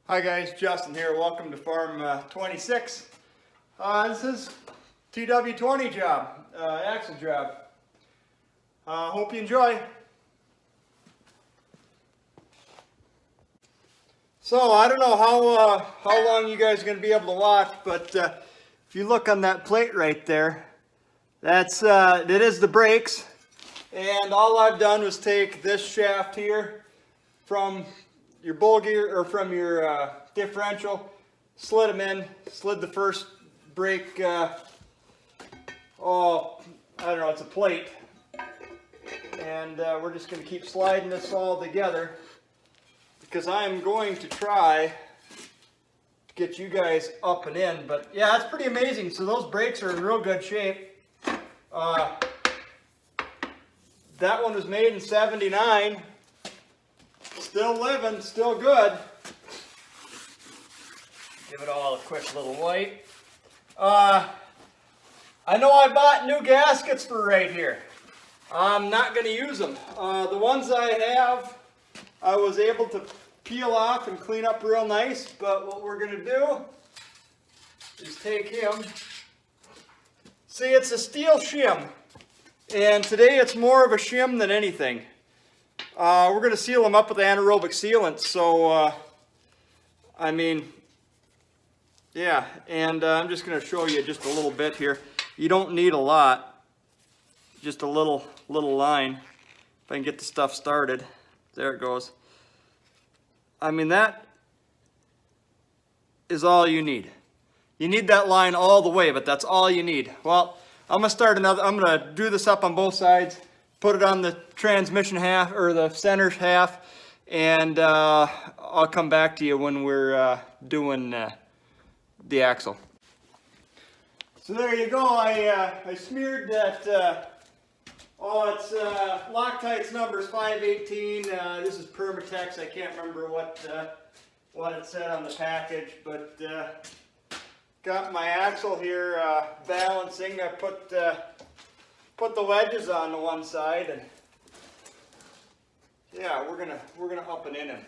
Hi guys, Justin here. Welcome to Farm 26. This is TW20 job, axle job. Hope you enjoy. So I don't know how long you guys are going to be able to watch, but if you look on that plate right there, that is the brakes. And all I've done was take this shaft here from your bull gear or from your differential, slid them in, slid the first brake, I don't know, it's a plate. And we're just going to keep sliding this all together because I'm going to try to get you guys up and in. But yeah, it's pretty amazing. So those brakes are in real good shape. That one was made in '79. Still living, still good. Give it all a quick little wipe. I know I bought new gaskets for right here. I'm not going to use them. The ones I have, I was able to peel off and clean up real nice, but what we're going to do is take him. See, it's a steel shim, and today it's more of a shim than anything. We're going to seal them up with anaerobic sealant, so I mean, yeah, and I'm just going to show you just a little bit here. You don't need a lot, just a little line. If I can get the stuff started, there it goes. I mean, that is all you need. You need that line all the way, but that's all you need. Well, I'm going to start another, I'm going to do this up on both sides. Put it on the transmission half, or the center half, and I'll come back to you when we're doing the axle. So there you go. I smeared that, it's Loctite's number is 518. This is Permatex. I can't remember what it said on the package, but got my axle here balancing. I put the wedges on the one side, and yeah, we're gonna up and in him.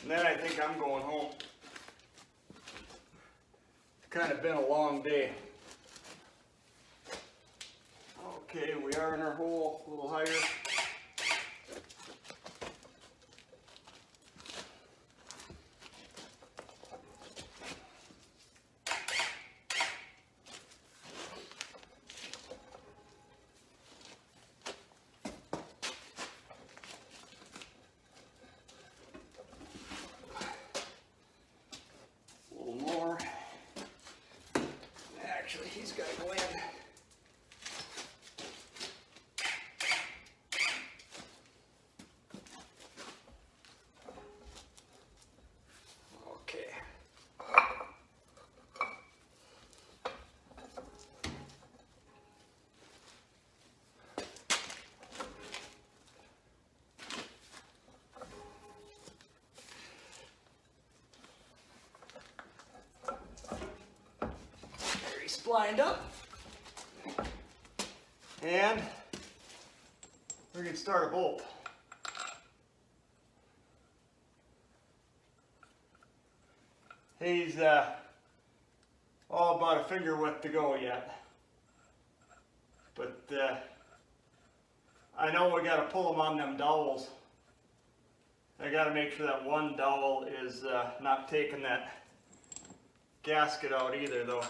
And then I think I'm going home. It's kind of been a long day. Okay, we are in our hole a little higher. He's got to go in. Okay. There he's splined up. And we're going to start a bolt. He's about a finger width to go yet. But I know we got to pull them on them dowels. I got to make sure that one dowel is not taking that gasket out either though.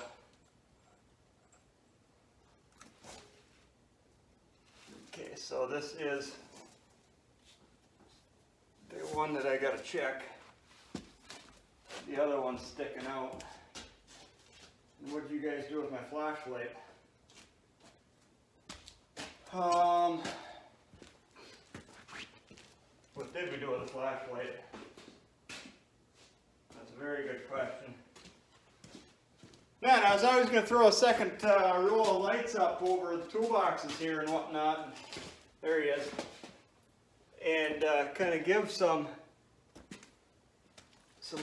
Okay, so this is the one that I got to check. The other one's sticking out. And what did you guys do with my flashlight? What did we do with the flashlight? That's a very good question. Man, I was always going to throw a second row of lights up over the toolboxes here and whatnot. There he is. And kind of give some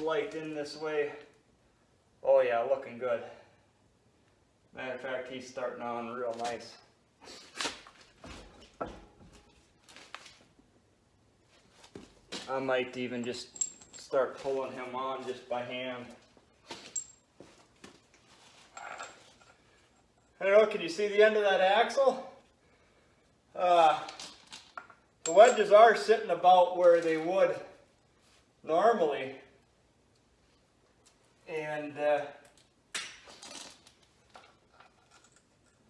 light in this way. Oh yeah, looking good. Matter of fact, he's starting on real nice. I might even just start pulling him on just by hand. I don't know, can you see the end of that axle? The wedges are sitting about where they would normally. And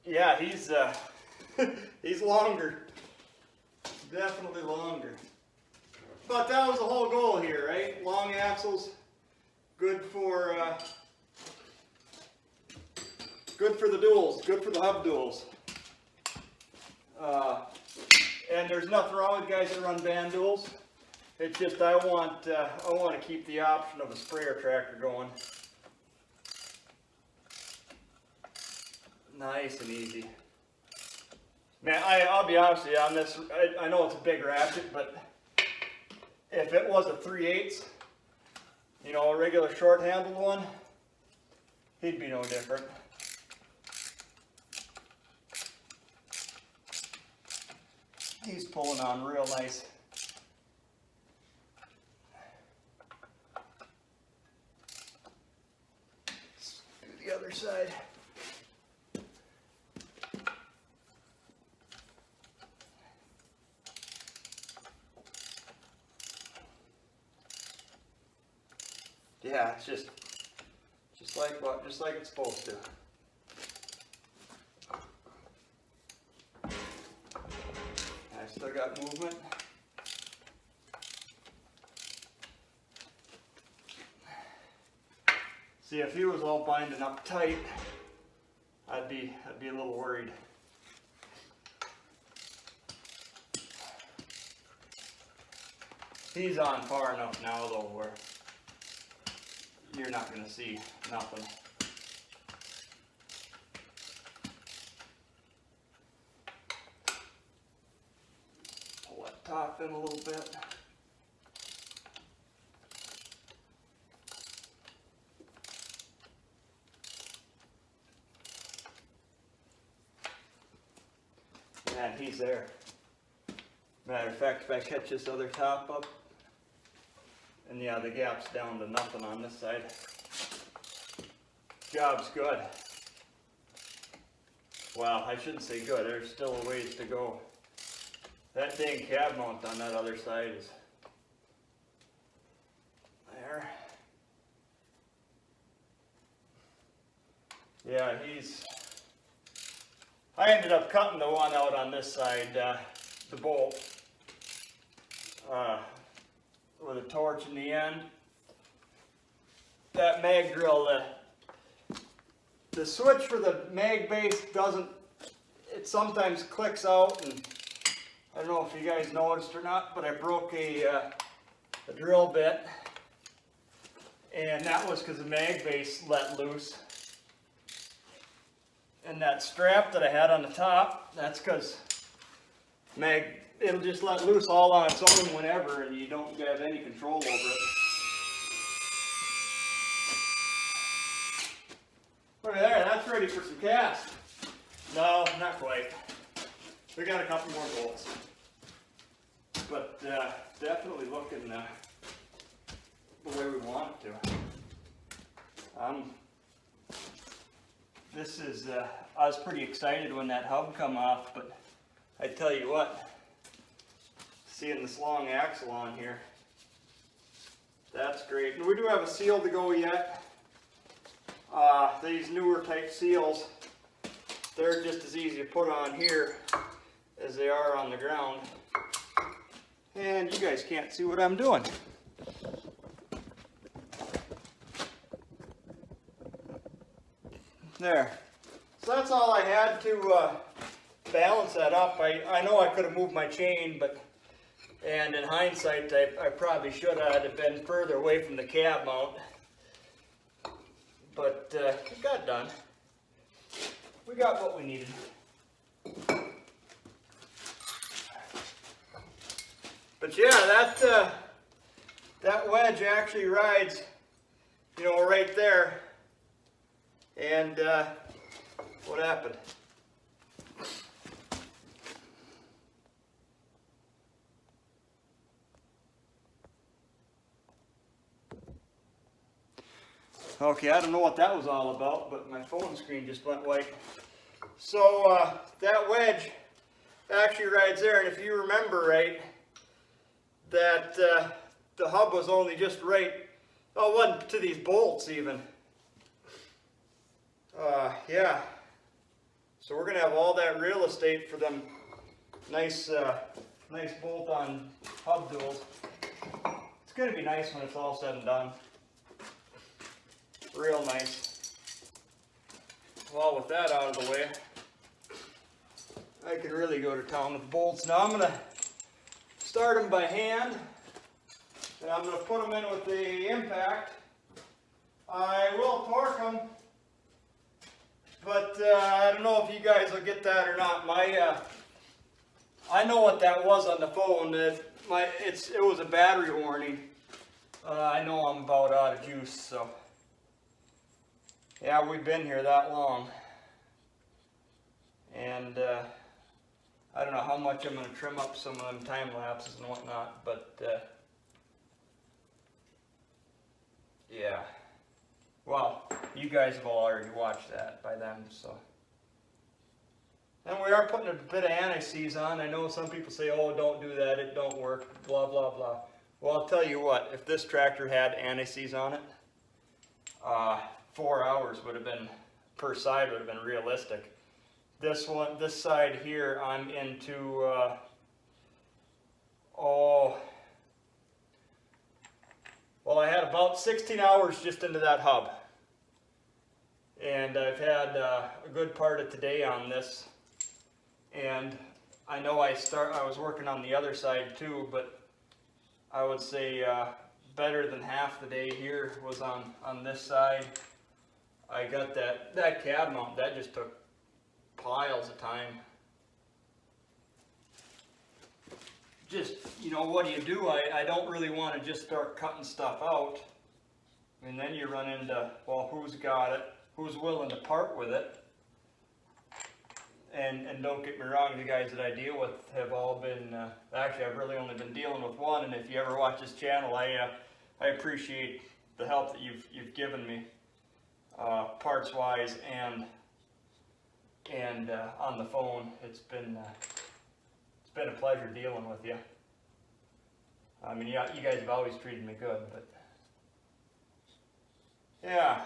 yeah, he's he's longer. Definitely longer. But that was the whole goal here, right? Long axles, good for the duals, good for the hub duals. And there's nothing wrong with guys that run band duals. It's just I want to keep the option of a sprayer tractor going. Nice and easy. Man, I'll be honest with you on this. I know it's a big ratchet, but if it was a 3/8, you know, a regular short-handled one, he'd be no different. He's pulling on real nice. Let's do the other side. Yeah, it's just like it's supposed to. I still got movement. See, if he was all binding up tight, I'd be a little worried. He's on far enough now though where you're not going to see nothing. Pull that top in a little bit. And he's there. Matter of fact, if I catch this other top up, and yeah, the gap's down to nothing on this side. Job's good. Well, I shouldn't say good. There's still a ways to go. That dang cab mount on that other side is there. Yeah, I ended up cutting the one out on this side, the bolt. With a torch in the end. That mag drill, the switch for the mag base it sometimes clicks out, and I don't know if you guys noticed or not, but I broke a drill bit, and that was because the mag base let loose. And that strap that I had on the top, that's because it'll just let loose all on its own whenever, and you don't have any control over it. Look at there, that's ready for some cast. No, not quite. We got a couple more bolts. But definitely looking the way we want it to. I was pretty excited when that hub come off, but I tell you what, seeing this long axle on here, that's great. And we do have a seal to go yet. These newer type seals, they're just as easy to put on here as they are on the ground. And you guys can't see what I'm doing. There. So that's all I had to balance that up. I know I could have moved my chain, and in hindsight, I probably should have been further away from the cab mount. But it got done. We got what we needed. But yeah, that wedge actually rides, you know, right there. And what happened? Okay, I don't know what that was all about, but my phone screen just went white. So that wedge actually rides there, and if you remember right, that the hub was only just right. Oh, it wasn't to these bolts even. Yeah. So we're gonna have all that real estate for them nice bolt-on hub duals. It's gonna be nice when it's all said and done. Real nice. Well, with that out of the way, I can really go to town with bolts. Now I'm gonna start them by hand, and I'm gonna put them in with the impact. I will torque them, but I don't know if you guys will get that or not. I know what that was on the phone. It was a battery warning. I know I'm about out of juice, so. Yeah, we've been here that long, and I don't know how much I'm going to trim up some of them time lapses and whatnot, but yeah. Well, you guys have all already watched that by then, so. And we are putting a bit of anti-seize on. I know some people say, oh, don't do that, it don't work, blah, blah, blah. Well, I'll tell you what, if this tractor had anti-seize on it, 4 hours would have been, per side would have been realistic. This side here, I'm into, well, I had about 16 hours just into that hub. And I've had a good part of today on this. And I know I was working on the other side too, but I would say better than half the day here was on this side. I got that cab mount, that just took piles of time. Just, you know, what do you do? I don't really want to just start cutting stuff out. And then you run into, well, who's got it? Who's willing to part with it? And don't get me wrong, the guys that I deal with have all been, actually I've really only been dealing with one, and if you ever watch this channel, I appreciate the help that you've given me. Parts wise and on the phone. It's been a pleasure dealing with you. I mean, you guys have always treated me good, but yeah,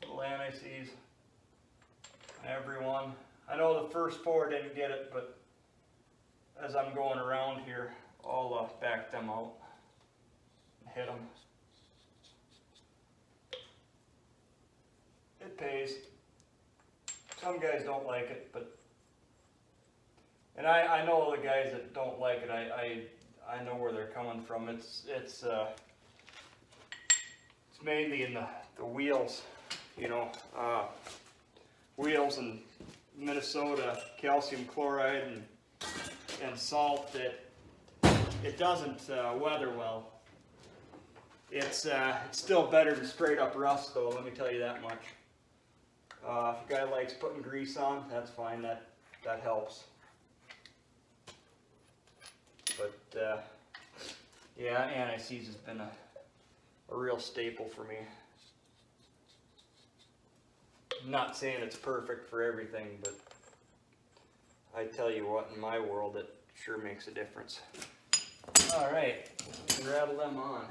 little anti-seize, everyone. I know the first 4 didn't get it, but as I'm going around here, I'll back them out and hit them. It pays. Some guys don't like it, but, and I know the guys that don't like it. I know where they're coming from. It's mainly in the wheels, you know, wheels and Minnesota calcium chloride and salt that it doesn't weather well. It's still better than straight up rust, though. Let me tell you that much. If a guy likes putting grease on, that's fine. That helps. But yeah, anti-seize has been a real staple for me. I'm not saying it's perfect for everything, but I tell you what, in my world, it sure makes a difference. All right, rattle them on.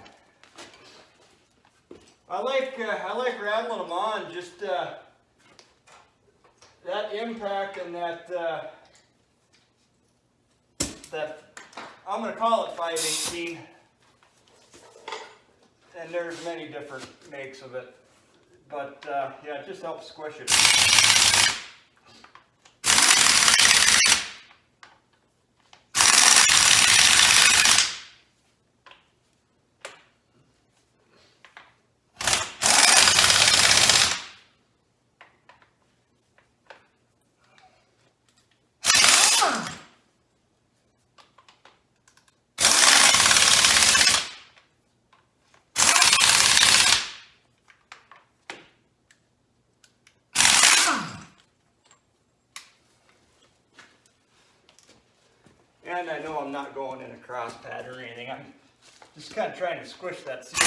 I like rattling them on. Just that impact and that I'm going to call it 518. And there's many different makes of it. But yeah, it just helps squish it. And I know I'm not going in a cross pattern or anything. I'm just kind of trying to squish that seal.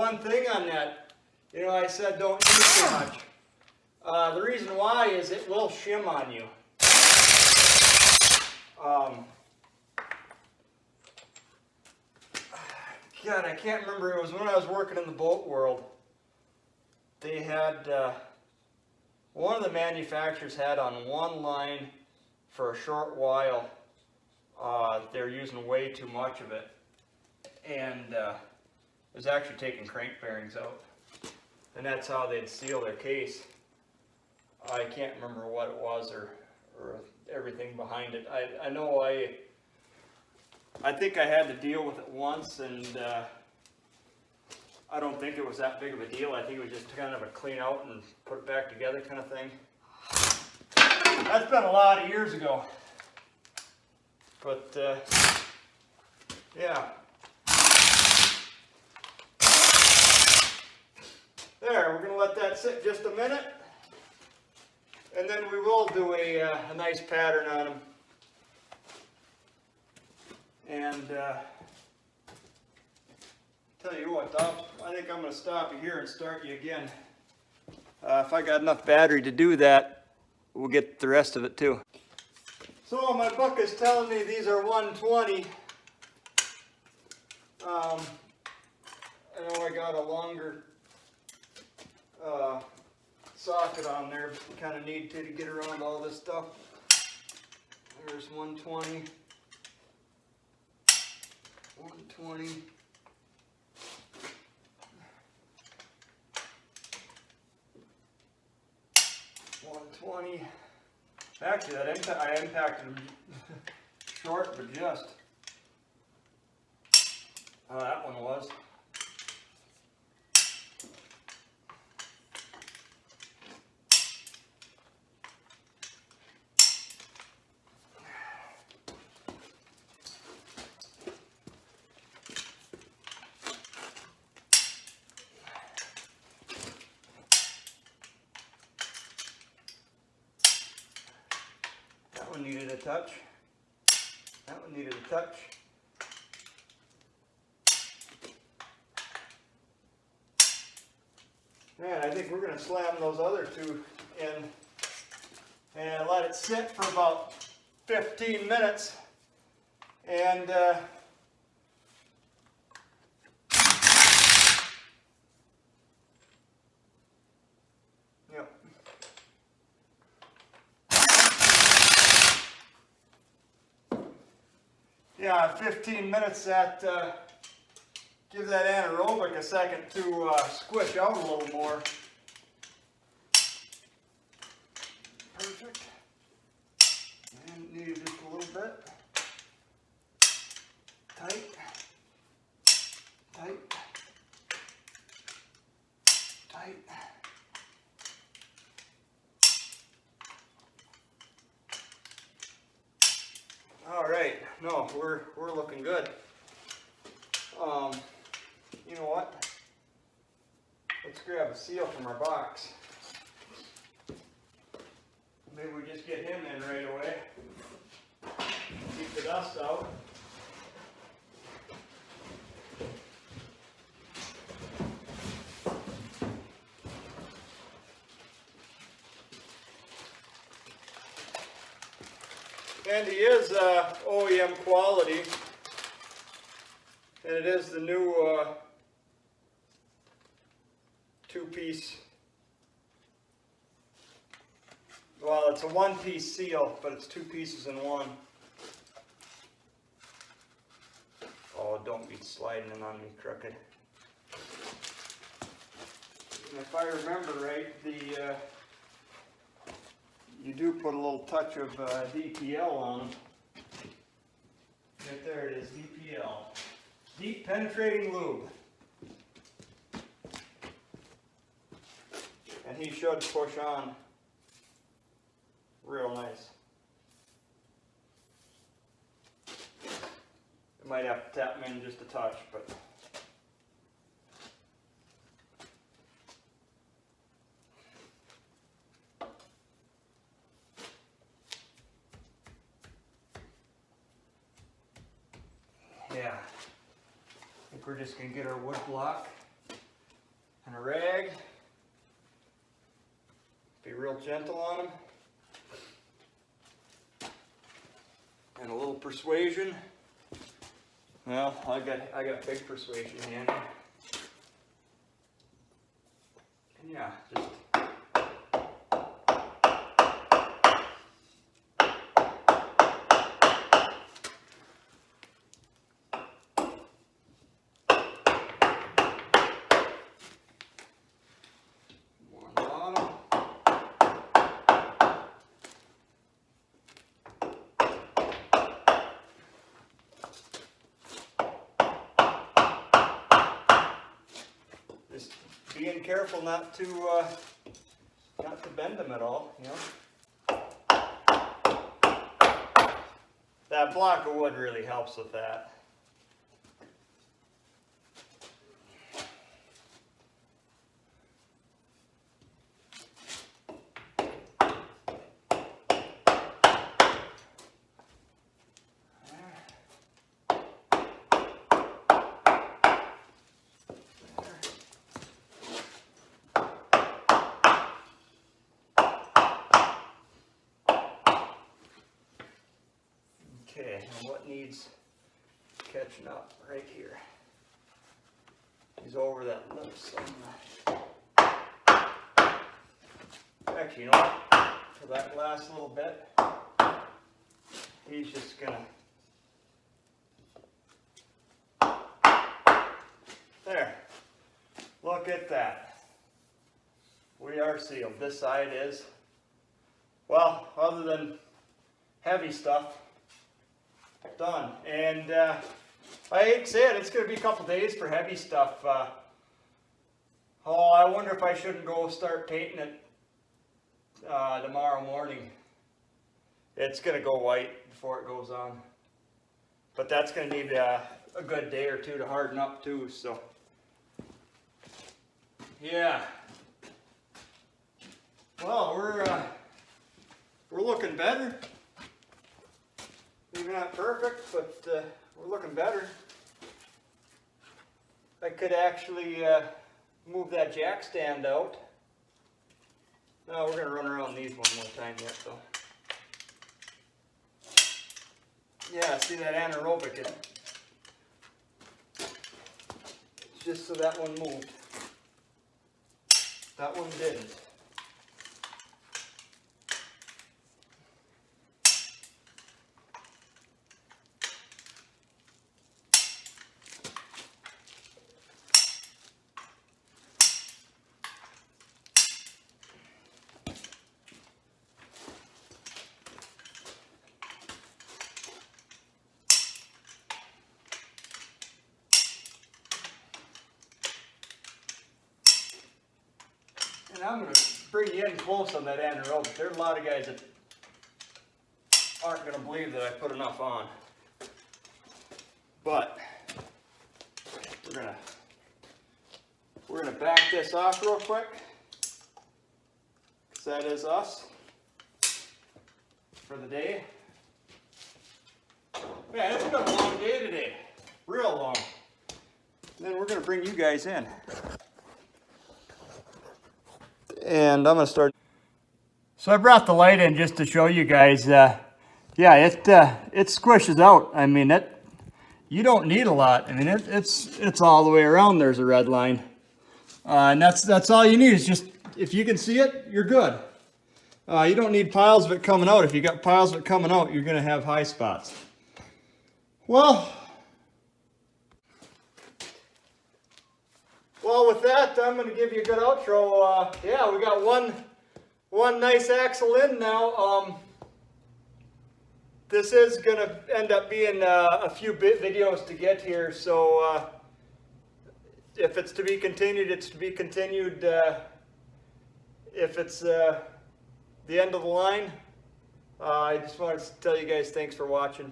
one thing on that, you know, I said don't use too much. The reason why is it will shim on you. God, I can't remember. It was when I was working in the boat world. They had, one of the manufacturers had on one line for a short while, they're using way too much of it. And it was actually taking crank bearings out. And that's how they'd seal their case. I can't remember what it was or everything behind it. I know I think I had to deal with it once, and I don't think it was that big of a deal. I think it was just kind of a clean out and put it back together kind of thing. That's been a lot of years ago. But yeah. There, we're going to let that sit just a minute. And then we will do a nice pattern on them. And tell you what, I think I'm going to stop you here and start you again. If I got enough battery to do that, we'll get the rest of it too. So my book is telling me these are 120. I know I got a longer socket on there, but you kind of need to get around all this stuff. There's 120. 120. 120. Actually, I impacted them short, but just. That one was. That one needed a touch. That one needed a touch. Man, I think we're going to slam those other two in and let it sit for about 15 minutes. And yep. Yeah, 15 minutes, that give that anaerobic a second to squish out a little more. Perfect. And needed just a little bit. Tight. Tight. Tight. All right, no, we're looking good. You know what? Let's grab a seal from our box. Maybe we just get him in right away. Keep the dust out. And he is OEM quality, and it is the new two-piece, well, it's a one-piece seal, but it's two pieces in one. Oh, don't be sliding in on me, crooked. And if I remember right, you do put a little touch of DPL on them. Right there it is, DPL. Deep penetrating lube. And he should push on real nice. You might have to tap him in just a touch, but yeah, I think we're just going to get our wood block a rag. Be real gentle on them. And a little persuasion. Well, I got big persuasion handy. And yeah, just just being careful not to bend them at all, you know. That block of wood really helps with that. Okay, and what needs catching up right here is over that lip somewhere. Actually, you know what? For that last little bit, he's just gonna, there, look at that. We are sealed. This side is, well, other than heavy stuff, done. And I hate to say it, it's going to be a couple days for heavy stuff. Oh, I wonder if I shouldn't go start painting it tomorrow morning. It's going to go white before it goes on. But that's going to need a good day or two to harden up too, so. Yeah. Well, we're looking better. Maybe not perfect, but we're looking better. I could actually move that jack stand out. No, we're going to run around these one more time yet, though. Yeah, see that anaerobic in it? It's just so that one moved. That one didn't. And I'm going to bring you in close on that anaerobic. There's a lot of guys that aren't going to believe that I put enough on. But we're gonna back this off real quick, because that is us for the day. Man, it's been a long day today. Real long. And then we're going to bring you guys in. And I'm going to start. So I brought the light in just to show you guys. Yeah, it squishes out. I mean, you don't need a lot. I mean, it's all the way around. There's a red line, and that's all you need. Is just, if you can see it, you're good. You don't need piles of it coming out. If you got piles of it coming out, you're going to have high spots. Well, with that, I'm going to give you a good outro. Yeah, we got one nice axle in now. This is going to end up being a few videos to get here, so if it's to be continued, it's to be continued. If it's the end of the line, I just wanted to tell you guys thanks for watching.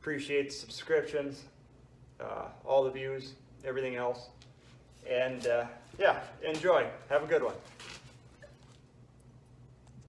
Appreciate the subscriptions, all the views, everything else. And yeah, enjoy. Have a good one.